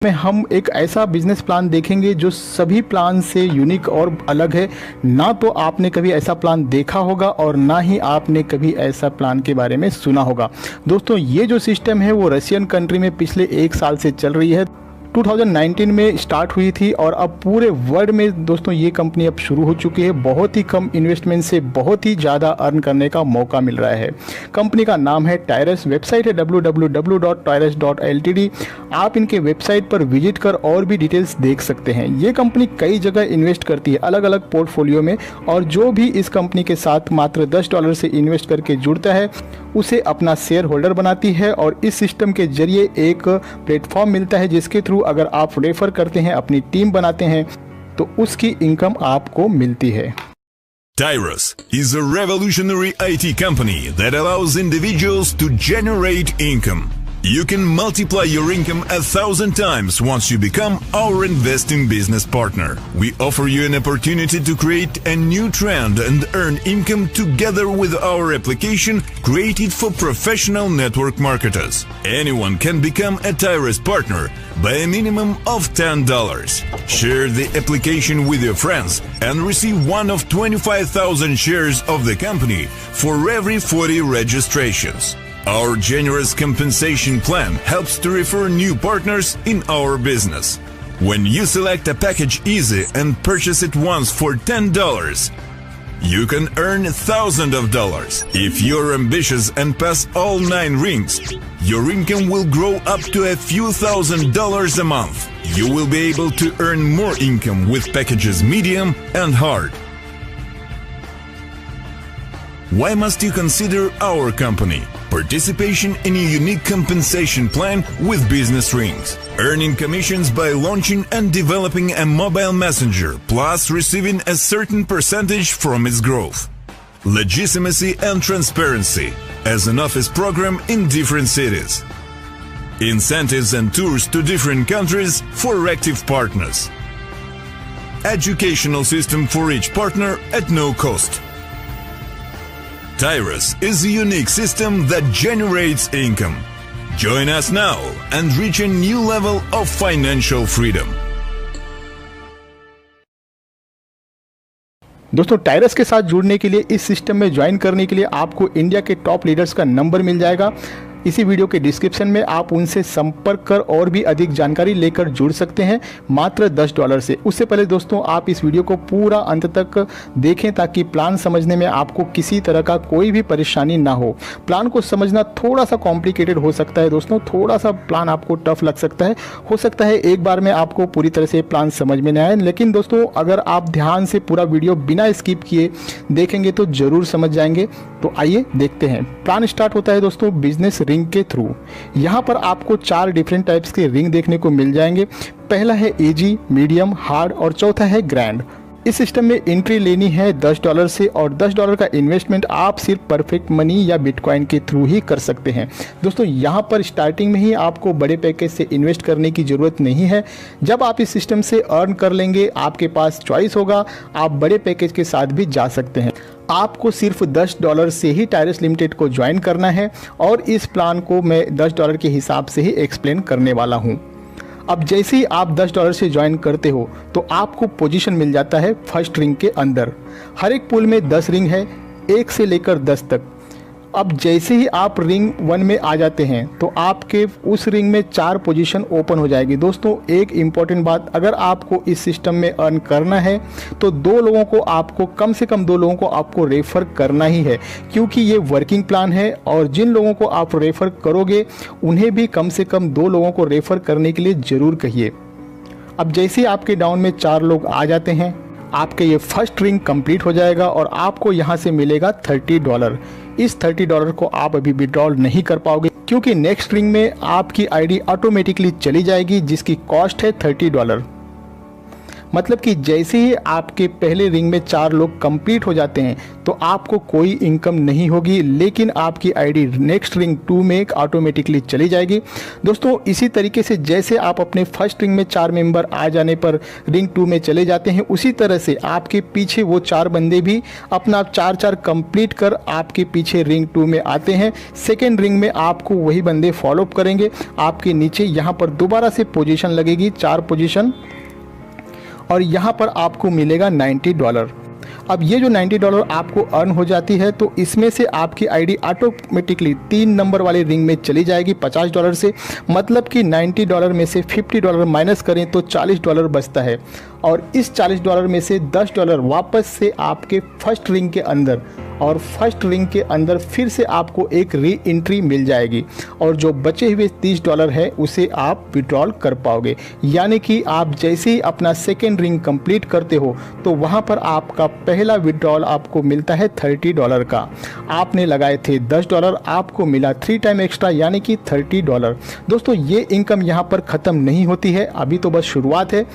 में हम एक ऐसा बिजनेस प्लान देखेंगे जो सभी प्लान से यूनिक और अलग है। ना तो आपने कभी ऐसा प्लान देखा होगा और ना ही आपने कभी ऐसा प्लान के बारे में सुना होगा। दोस्तों, ये जो सिस्टम है वो रशियन कंट्री में पिछले 1 साल से चल रही है। 2019 में स्टार्ट हुई थी और अब पूरे वर्ल्ड में दोस्तों ये कंपनी अब शुरू हो चुकी है। बहुत ही कम इन्वेस्टमेंट से बहुत ही ज़्यादा अर्न करने का मौका मिल रहा है। कंपनी का नाम है टायरस, वेबसाइट है www.tyrus.ltd। आप इनके वेबसाइट पर विजिट कर और भी डिटेल्स देख सकते हैं। ये कंपनी कई जगह इन्वेस्ट करती है, अलग अलग पोर्टफोलियो में, और जो भी इस कंपनी के साथ मात्र $10 से इन्वेस्ट करके जुड़ता है उसे अपना शेयर होल्डर बनाती है। और इस सिस्टम के जरिए एक प्लेटफॉर्म मिलता है जिसके थ्रू अगर आप रेफर करते हैं, अपनी टीम बनाते हैं, तो उसकी इनकम आपको मिलती है। Tyrus is a revolutionary IT company that allows individuals to generate income. You can multiply your income 1,000 times once you become our investing business partner. We offer you an opportunity to create a new trend and earn income together with our application created for professional network marketers. Anyone can become a Tyrus partner by a minimum of $10. Share the application with your friends and receive one of 25,000 shares of the company for every 40 registrations. Our generous compensation plan helps to refer new partners in our business. When you select a package easy and purchase it once for $10, you can earn thousands of dollars. If you're ambitious and pass all 9 rings, your income will grow up to a few $1,000s a month. You will be able to earn more income with packages medium and hard. Why must you consider our company? Participation in a unique compensation plan with business rings. Earning commissions by launching and developing a mobile messenger, plus receiving a certain percentage from its growth. Legitimacy and transparency as an office program in different cities. Incentives and tours to different countries for active partners. Educational system for each partner at no cost. Tyrus is a unique system that generates income. Join us now and reach a new level of financial freedom. दोस्तों, टायरस के साथ जुड़ने के लिए, इस system में join करने के लिए आपको इंडिया के टॉप लीडर्स का नंबर मिल जाएगा। इसी वीडियो के डिस्क्रिप्शन में आप उनसे संपर्क कर और भी अधिक जानकारी लेकर जुड़ सकते हैं मात्र $10 से। उससे पहले दोस्तों, आप इस वीडियो को पूरा अंत तक देखें ताकि प्लान समझने में आपको किसी तरह का कोई भी परेशानी ना हो। प्लान को समझना थोड़ा सा कॉम्प्लिकेटेड हो सकता है दोस्तों, थोड़ा सा प्लान आपको टफ लग सकता है। हो सकता है एक बार में आपको पूरी तरह से प्लान समझ में न आए, लेकिन दोस्तों अगर आप ध्यान से पूरा वीडियो बिना स्किप किए देखेंगे तो ज़रूर समझ जाएंगे। तो आइए देखते हैं। प्लान स्टार्ट होता है दोस्तों बिजनेस रिंग के थ्रू। यहाँ पर आपको 4 डिफरेंट टाइप्स के रिंग देखने को मिल जाएंगे। पहला है इजी, मीडियम, हार्ड और चौथा है ग्रैंड। इस सिस्टम में एंट्री लेनी है $10 से और $10 का इन्वेस्टमेंट आप सिर्फ परफेक्ट मनी या बिटकॉइन के थ्रू ही कर सकते हैं। दोस्तों, यहाँ पर स्टार्टिंग में ही आपको बड़े पैकेज से इन्वेस्ट करने की ज़रूरत नहीं है। जब आप इस सिस्टम से अर्न कर लेंगे, आपके पास चॉइस होगा, आप बड़े पैकेज के साथ भी जा सकते हैं। आपको सिर्फ $10 से ही टायरस लिमिटेड को ज्वाइन करना है और इस प्लान को मैं $10 के हिसाब से ही एक्सप्लेन करने वाला हूँ। अब जैसे ही आप $10 से ज्वाइन करते हो तो आपको पोजीशन मिल जाता है फर्स्ट रिंग के अंदर। हर एक पूल में 10 रिंग है, 1 से लेकर 10 तक। अब जैसे ही आप रिंग 1 में आ जाते हैं तो आपके उस रिंग में 4 पोजीशन ओपन हो जाएगी। दोस्तों, एक इम्पॉर्टेंट बात, अगर आपको इस सिस्टम में अर्न करना है तो 2 लोगों को आपको, कम से कम 2 लोगों को आपको रेफ़र करना ही है, क्योंकि ये वर्किंग प्लान है और जिन लोगों को आप रेफ़र करोगे उन्हें भी कम से कम 2 लोगों को रेफ़र करने के लिए ज़रूर कहिए। अब जैसे ही आपके डाउन में 4 लोग आ जाते हैं, आपके ये फर्स्ट रिंग कंप्लीट हो जाएगा और आपको यहाँ से मिलेगा $30। इस $30 को आप अभी विड्रॉल नहीं कर पाओगे क्योंकि नेक्स्ट रिंग में आपकी आईडी ऑटोमेटिकली चली जाएगी जिसकी कॉस्ट है $30। मतलब कि जैसे ही आपके पहले रिंग में 4 लोग कंप्लीट हो जाते हैं तो आपको कोई इनकम नहीं होगी, लेकिन आपकी आईडी नेक्स्ट रिंग 2 में ऑटोमेटिकली चली जाएगी। दोस्तों इसी तरीके से जैसे आप अपने फर्स्ट रिंग में 4 मेंबर आ जाने पर रिंग 2 में चले जाते हैं, उसी तरह से आपके पीछे वो 4 बंदे भी अपना 4-4 कंप्लीट कर आपके पीछे रिंग 2 में आते हैं। सेकेंड रिंग में आपको वही बंदे फॉलो अप करेंगे। आपके नीचे यहाँ पर दोबारा से पोजीशन लगेगी, 4 पोजीशन, और यहाँ पर आपको मिलेगा $90। अब ये जो $90 आपको अर्न हो जाती है तो इसमें से आपकी आईडी ऑटोमेटिकली 3 नंबर वाले रिंग में चली जाएगी $50 से। मतलब कि $90 में से $50 माइनस करें तो $40 बचता है, और इस $40 में से $10 वापस से आपके फर्स्ट रिंग के अंदर, और फर्स्ट रिंग के अंदर फिर से आपको एक री एंट्री मिल जाएगी, और जो बचे हुए $30 है उसे आप विड्रॉल कर पाओगे। यानी कि आप जैसे ही अपना सेकेंड रिंग कंप्लीट करते हो तो वहाँ पर आपका पहला विड्रॉल आपको मिलता है $30 का। आपने लगाए थे $10, आपको मिला 3 टाइम एक्स्ट्रा यानी कि $30। दोस्तों ये इनकम यहाँ पर ख़त्म नहीं होती है, अभी तो बस शुरुआत है।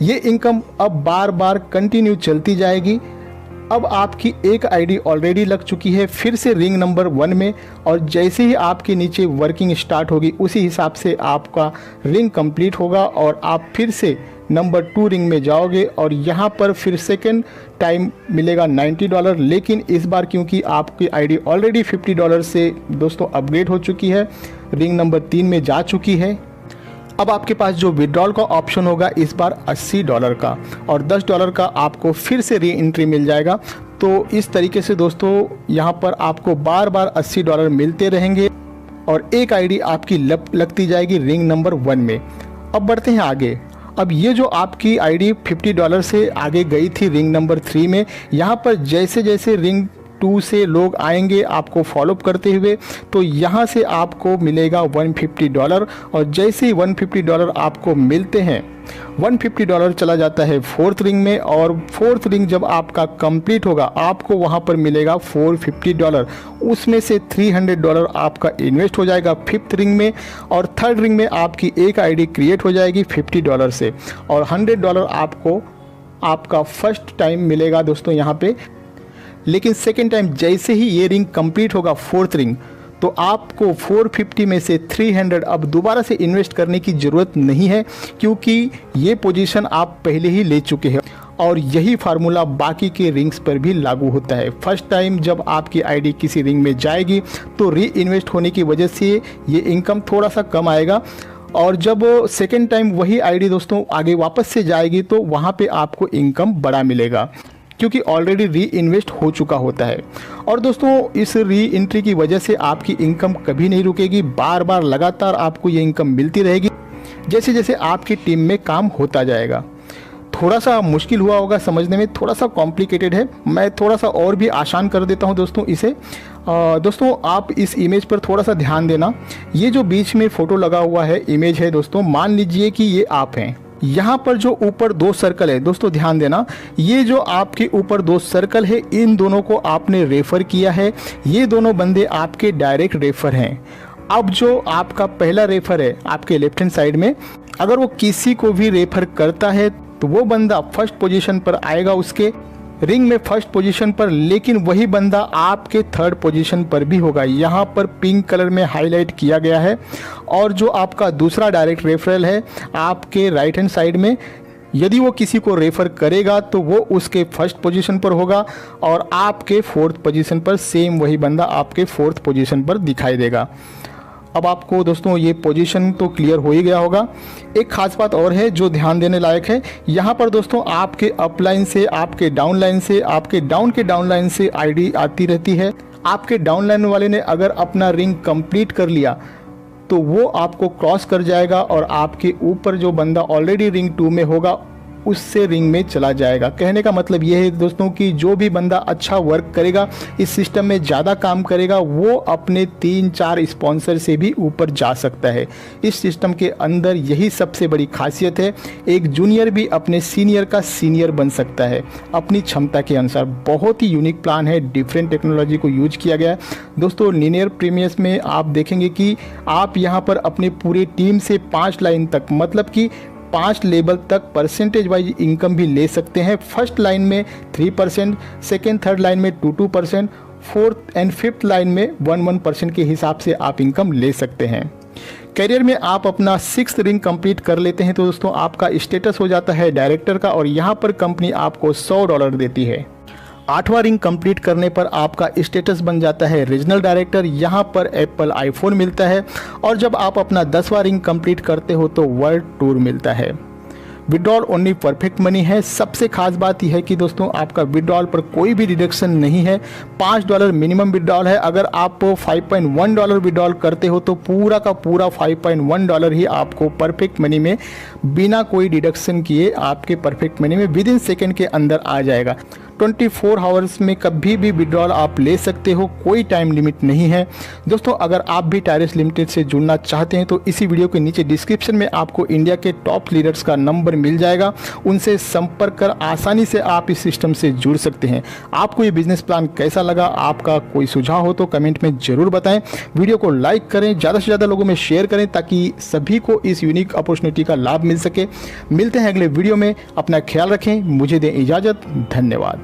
ये इनकम अब बार बार कंटिन्यू चलती जाएगी। अब आपकी एक आईडी ऑलरेडी लग चुकी है फिर से रिंग नंबर 1 में, और जैसे ही आपके नीचे वर्किंग स्टार्ट होगी उसी हिसाब से आपका रिंग कंप्लीट होगा और आप फिर से नंबर 2 रिंग में जाओगे, और यहाँ पर फिर सेकेंड टाइम मिलेगा $90। लेकिन इस बार क्योंकि आपकी आईडी ऑलरेडी $50 से दोस्तों अपग्रेड हो चुकी है, रिंग नंबर 3 में जा चुकी है, अब आपके पास जो विड्रॉल का ऑप्शन होगा इस बार $80 का, और $10 का आपको फिर से री एंट्री मिल जाएगा। तो इस तरीके से दोस्तों यहाँ पर आपको बार बार $80 मिलते रहेंगे, और एक आईडी आपकी लगती जाएगी रिंग नंबर 1 में। अब बढ़ते हैं आगे। अब ये जो आपकी आईडी $50 से आगे गई थी रिंग नंबर 3 में, यहाँ पर जैसे जैसे रिंग 2 से लोग आएंगे आपको फॉलोअप करते हुए, तो यहाँ से आपको मिलेगा $150, और जैसे ही $150 आपको मिलते हैं, $150 चला जाता है 4th रिंग में, और 4th रिंग जब आपका कंप्लीट होगा आपको वहाँ पर मिलेगा $450। उसमें से $300 आपका इन्वेस्ट हो जाएगा 5th रिंग में, और 3rd रिंग में आपकी एक आईडी क्रिएट हो जाएगी $50 से, और $100 आपको आपका फर्स्ट टाइम मिलेगा दोस्तों यहाँ पे। लेकिन सेकेंड टाइम जैसे ही ये रिंग कंप्लीट होगा 4th रिंग, तो आपको 450 में से 300 अब दोबारा से इन्वेस्ट करने की ज़रूरत नहीं है, क्योंकि ये पोजीशन आप पहले ही ले चुके हैं, और यही फार्मूला बाकी के रिंग्स पर भी लागू होता है। फर्स्ट टाइम जब आपकी आईडी किसी रिंग में जाएगी तो री इन्वेस्ट होने की वजह से ये इनकम थोड़ा सा कम आएगा, और जब सेकेंड टाइम वही आईडी दोस्तों आगे वापस से जाएगी तो वहाँ पे आपको इनकम बड़ा मिलेगा, क्योंकि ऑलरेडी री इन्वेस्ट हो चुका होता है। और दोस्तों इस री एंट्री की वजह से आपकी इनकम कभी नहीं रुकेगी, बार बार लगातार आपको ये इनकम मिलती रहेगी जैसे जैसे आपकी टीम में काम होता जाएगा। थोड़ा सा मुश्किल हुआ होगा समझने में, थोड़ा सा कॉम्प्लिकेटेड है, मैं थोड़ा सा और भी आसान कर देता हूँ दोस्तों इसे। दोस्तों आप इस इमेज पर थोड़ा सा ध्यान देना। ये जो बीच में फ़ोटो लगा हुआ है इमेज है दोस्तों, मान लीजिए कि ये आप हैं। यहाँ पर जो ऊपर 2 सर्कल है दोस्तों ध्यान देना, ये जो आपके ऊपर 2 सर्कल है इन दोनों को आपने रेफ़र किया है, ये दोनों बंदे आपके डायरेक्ट रेफ़र हैं। अब जो आपका पहला रेफ़र है आपके लेफ्ट हैंड साइड में, अगर वो किसी को भी रेफ़र करता है तो वो बंदा फर्स्ट पोजीशन पर आएगा उसके रिंग में फर्स्ट पोजीशन पर, लेकिन वही बंदा आपके 3rd पोजीशन पर भी होगा। यहाँ पर पिंक कलर में हाईलाइट किया गया है। और जो आपका दूसरा डायरेक्ट रेफरल है आपके राइट हैंड साइड में, यदि वो किसी को रेफ़र करेगा तो वो उसके फर्स्ट पोजीशन पर होगा, और आपके 4th पोजीशन पर सेम वही बंदा आपके 4th पोजीशन पर दिखाई देगा। अब आपको दोस्तों ये पोजीशन तो क्लियर हो ही गया होगा। एक खास बात और है जो ध्यान देने लायक है, यहाँ पर दोस्तों आपके अपलाइन से, आपके डाउन लाइन से, आपके डाउन के डाउन लाइन से आईडी आती रहती है। आपके डाउन लाइन वाले ने अगर अपना रिंग कंप्लीट कर लिया तो वो आपको क्रॉस कर जाएगा, और आपके ऊपर जो बंदा ऑलरेडी रिंग 2 में होगा उससे रिंग में चला जाएगा। कहने का मतलब ये है दोस्तों कि जो भी बंदा अच्छा वर्क करेगा, इस सिस्टम में ज़्यादा काम करेगा, वो अपने 3-4 स्पॉन्सर से भी ऊपर जा सकता है। इस सिस्टम के अंदर यही सबसे बड़ी खासियत है, एक जूनियर भी अपने सीनियर का सीनियर बन सकता है अपनी क्षमता के अनुसार। बहुत ही यूनिक प्लान है, डिफरेंट टेक्नोलॉजी को यूज किया गया है दोस्तों। लीनियर प्रीमियस में आप देखेंगे कि आप यहाँ पर अपने पूरे टीम से 5 लाइन तक, मतलब कि 5 लेवल तक परसेंटेज वाइज इनकम भी ले सकते हैं। फर्स्ट लाइन में 3%, सेकेंड थर्ड लाइन में 2% 4th एंड 5th लाइन में 1% के हिसाब से आप इनकम ले सकते हैं। करियर में आप अपना 6th रिंग कंप्लीट कर लेते हैं तो दोस्तों आपका स्टेटस हो जाता है डायरेक्टर का, और यहाँ पर कंपनी आपको $100 देती है। 8वां रिंग कंप्लीट करने पर आपका स्टेटस बन जाता है रीजनल डायरेक्टर, यहाँ पर एप्पल आईफोन मिलता है। और जब आप अपना 10वां रिंग कंप्लीट करते हो तो वर्ल्ड टूर मिलता है। विड्रॉल ओनली परफेक्ट मनी है। सबसे खास बात यह है कि दोस्तों आपका विड्रॉल पर कोई भी डिडक्शन नहीं है। $5 मिनिमम विड्रॉल है। अगर आप $5.1 विड्रॉल करते हो तो पूरा का पूरा $5.1 ही आपको परफेक्ट मनी में बिना कोई डिडक्शन किए आपके परफेक्ट मनी में विद इन सेकेंड के अंदर आ जाएगा। 24 आवर्स में कभी भी विड्रॉल आप ले सकते हो, कोई टाइम लिमिट नहीं है। दोस्तों अगर आप भी टायरस लिमिटेड से जुड़ना चाहते हैं तो इसी वीडियो के नीचे डिस्क्रिप्शन में आपको इंडिया के टॉप लीडर्स का नंबर मिल जाएगा, उनसे संपर्क कर आसानी से आप इस सिस्टम से जुड़ सकते हैं। आपको ये बिजनेस प्लान कैसा लगा, आपका कोई सुझाव हो तो कमेंट में ज़रूर बताएं। वीडियो को लाइक करें, ज़्यादा से ज़्यादा लोगों में शेयर करें ताकि सभी को इस यूनिक अपॉर्चुनिटी का लाभ मिल सके। मिलते हैं अगले वीडियो में, अपना ख्याल रखें, मुझे दें इजाज़त, धन्यवाद।